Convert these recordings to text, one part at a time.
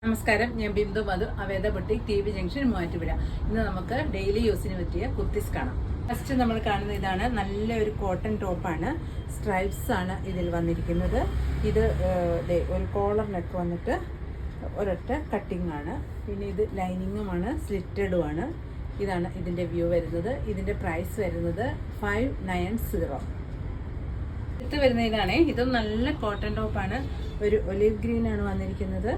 നമസ്കാരം, ഞാൻ Bindu Madhu, Aveda boutique, T V junction, Muvattupuzha. ഇന്ന് നമുക്ക് ഡെയിലി യൂസിന് പറ്റിയ കുർത്തീസ് കാണാം. ഫസ്റ്റ് നമ്മൾ കാണുന്ന ഇതാണ്. നല്ലൊരു കോട്ടൺ ടോപ്പാണ്. സ്ട്രൈപ്സ് ആണ് ഇതിൽ വന്നിരിക്കുന്നത്. ഇത് ഒരു കോളർ നെക്ക് വന്നിട്ട് ഒരൊറ്റ കട്ടിംഗ് ആണ്. പിന്നെ ഇത് ലൈനിങ്ങുമാണ്, സ്ലിറ്റഡുമാണ്. ഇതാണ് ഇതിൻ്റെ വ്യൂ വരുന്നത്. ഇതിൻ്റെ പ്രൈസ് വരുന്നത് 590. അടുത്ത് വരുന്ന ഇതാണ്. ഇതും നല്ല കോട്ടൺ ടോപ്പാണ്. ഒരു ഒലിവ് ഗ്രീൻ ആണ് വന്നിരിക്കുന്നത്.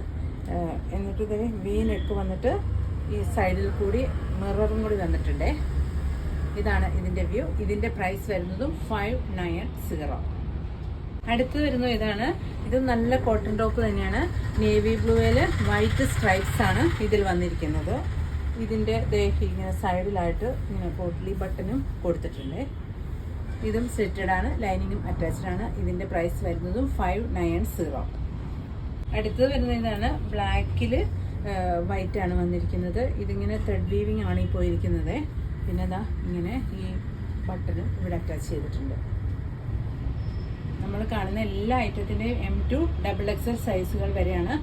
എന്നിട്ട് ഇത് വി നെക്ക് വന്നിട്ട് ഈ സൈഡിൽ കൂടി മിററും കൂടി വന്നിട്ടുണ്ട്. ഇതാണ് ഇതിൻ്റെ വ്യൂ. ഇതിൻ്റെ പ്രൈസ് വരുന്നതും 590. അടുത്ത് വരുന്നത് ഇതാണ്. ഇത് നല്ല കോട്ടൺ ടോപ്പ് തന്നെയാണ്. നേവി ബ്ലൂവിൽ വൈറ്റ് സ്ട്രൈപ്സ് ആണ് ഇതിൽ വന്നിരിക്കുന്നത്. ഇതിൻ്റെ ഇങ്ങനെ സൈഡിലായിട്ട് ഇങ്ങനെ പോട്ട്ലി ബട്ടണും കൊടുത്തിട്ടുണ്ട്. ഇതും സ്ലിറ്റഡ് ആണ്, ലൈനിങ്ങും അറ്റാച്ച്ഡ് ആണ്. ഇതിൻ്റെ പ്രൈസ് വരുന്നതും 590. അടുത്തത് വരുന്ന ഇതാണ്. ബ്ലാക്കിൽ വൈറ്റ് ആണ് വന്നിരിക്കുന്നത്. ഇതിങ്ങനെ ത്രെഡ് വീവിങ് ആണ് ഈ പോയിരിക്കുന്നത്. പിന്നെ ഇതാ ഇങ്ങനെ ഈ ബട്ടണും ഇവിടെ അറ്റാച്ച് ചെയ്തിട്ടുണ്ട്. നമ്മൾ കാണുന്ന എല്ലാ ഐറ്റത്തിൻ്റെയും M2 XXL സൈസുകൾ വരെയാണ്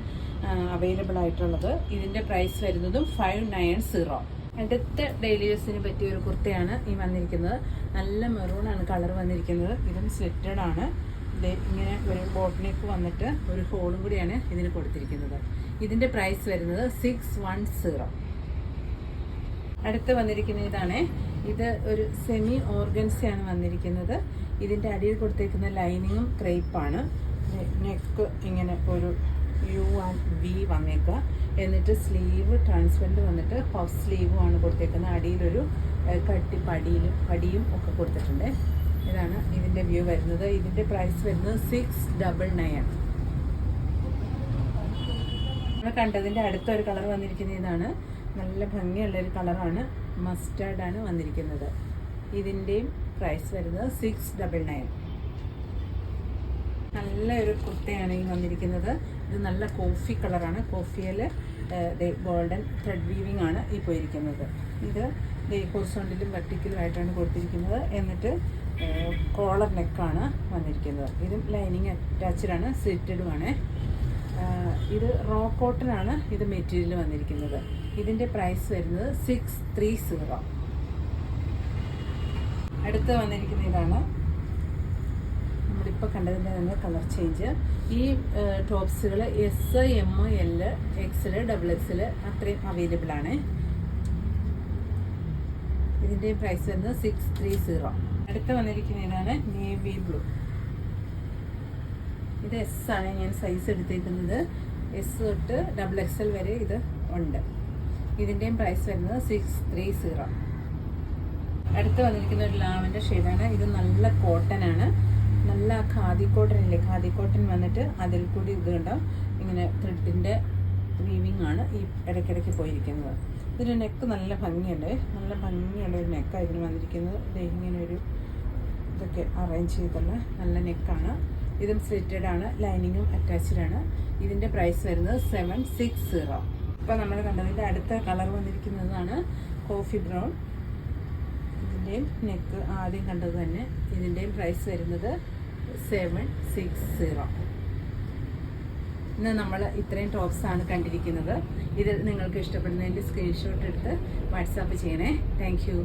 അവൈലബിൾ ആയിട്ടുള്ളത്. ഇതിൻ്റെ പ്രൈസ് വരുന്നതും 590. അടുത്ത ഡെയിലി യൂസിന് പറ്റിയ ഒരു കുർത്തയാണ് ഈ വന്നിരിക്കുന്നത്. നല്ല മെറൂൺ ആണ് കളർ വന്നിരിക്കുന്നത്. ഇതും സ്ലിറ്റഡ് ആണ്. ഇങ്ങനെ ഒരു ബോട്ട് നെക്ക് വന്നിട്ട് ഒരു ഹോളും കൂടിയാണ് ഇതിന് കൊടുത്തിരിക്കുന്നത്. ഇതിൻ്റെ പ്രൈസ് വരുന്നത് 610. അടുത്ത് വന്നിരിക്കുന്ന ഇതാണ്. ഇത് ഒരു സെമി ഓർഗൻസയാണ് വന്നിരിക്കുന്നത്. ഇതിൻ്റെ അടിയിൽ കൊടുത്തിരിക്കുന്ന ലൈനിങ്ങും ക്രേപ്പാണ്. നെക്ക് ഇങ്ങനെ ഒരു U ആൻഡ് V വന്നേക്കുക. എന്നിട്ട് സ്ലീവ് ട്രാൻസ്പെറൻറ്റ് വന്നിട്ട് പഫ് സ്ലീവും ആണ് കൊടുത്തേക്കുന്നത്. അടിയിലൊരു കട്ടി പടിയും ഒക്കെ കൊടുത്തിട്ടുണ്ട്. ഇതാണ് ഇതിൻ്റെ വ്യൂ വരുന്നത്. ഇതിൻ്റെ പ്രൈസ് വരുന്നത് 699. നമ്മൾ കണ്ടതിൻ്റെ അടുത്തൊരു കളർ വന്നിരിക്കുന്ന ഇതാണ്. നല്ല ഭംഗിയുള്ളൊരു കളറാണ്. മസ്റ്റാർഡാണ് വന്നിരിക്കുന്നത്. ഇതിൻ്റെയും പ്രൈസ് വരുന്നത് 699. നല്ലൊരു കുർത്തയാണ് ഈ വന്നിരിക്കുന്നത്. ഇത് നല്ല കോഫി കളറാണ്. കോഫിയിൽ ഗോൾഡൻ ത്രെഡ് വീവിങ് ആണ് ഈ പോയിരിക്കുന്നത്. ഇത് ഹൊറിസോണ്ടലും വെർട്ടിക്കലും ആയിട്ടാണ് കൊടുത്തിരിക്കുന്നത്. എന്നിട്ട് കോളർ നെക്കാണ് വന്നിരിക്കുന്നത്. ഇതും ലൈനിങ് അറ്റാച്ച്ഡ് ആണ്, സ്ലിറ്റഡുമാണ്. ഇത് റോ കോട്ടൺ ആണ് ഇത് മെറ്റീരിയൽ വന്നിരിക്കുന്നത്. ഇതിൻ്റെ പ്രൈസ് വരുന്നത് 630. അടുത്ത് വന്നിരിക്കുന്ന ഇതാണ്. നമ്മളിപ്പോൾ കണ്ടതിൻ്റെ തന്നെ കളർ ചേഞ്ച്. ഈ ടോപ്സുകൾ S, M, L, XL, XXL അത്രയും അവൈലബിൾ ആണ്. ഇതിൻ്റെ പ്രൈസ് വരുന്നത് 630. അടുത്ത് വന്നിരിക്കുന്നതാണ് നേവി ബ്ലൂ. ഇത് S ആണ് ഞാൻ സൈസ് എടുത്തേക്കുന്നത്. S തൊട്ട് XXL വരെ ഇത് ഉണ്ട്. ഇതിൻ്റെയും പ്രൈസ് വരുന്നത് 630. അടുത്ത് വന്നിരിക്കുന്ന ഒരു ലാവൻഡർ ഷെയ്ഡാണ്. ഇത് നല്ല കോട്ടൺ ആണ്. നല്ല ഖാദി കോട്ടൺ ഇല്ലേ, ഖാദി കോട്ടൺ വന്നിട്ട് അതിൽ കൂടി ഇത് കണ്ടോ ഇങ്ങനെ ത്രെഡിൻ്റെ വീവിങ് ആണ് ഈ ഇടയ്ക്കിടയ്ക്ക് പോയിരിക്കുന്നത്. ഇതിൻ്റെ നെക്ക് നല്ല ഭംഗിയുണ്ട്. നല്ല ഭംഗിയുള്ള ഒരു നെക്കാണ് ഇതിന് വന്നിരിക്കുന്നത്. ഇങ്ങനെ ഒരു ഇതൊക്കെ അറേഞ്ച് ചെയ്തുള്ള നല്ല നെക്കാണ്. ഇതും സ്ലിറ്റഡ് ആണ്, ലൈനിങ്ങും അറ്റാച്ച്ഡ് ആണ്. ഇതിൻ്റെ പ്രൈസ് വരുന്നത് 760. ഇപ്പോൾ നമ്മൾ കണ്ടതിൻ്റെ അടുത്ത കളർ വന്നിരിക്കുന്നതാണ് കോഫി ബ്രൗൺ. ഇതിൻ്റെയും നെക്ക് ആദ്യം കണ്ടത് തന്നെ. ഇതിൻ്റെയും പ്രൈസ് വരുന്നത് 760. ഇന്ന് നമ്മൾ ഇത്രയും ടോപ്സാണ് കണ്ടിരിക്കുന്നത്. ഇത് നിങ്ങൾക്ക് ഇഷ്ടപ്പെടുന്നതിൻ്റെ സ്ക്രീൻഷോട്ട് എടുത്ത് വാട്സാപ്പ് ചെയ്യണേ. Thank you.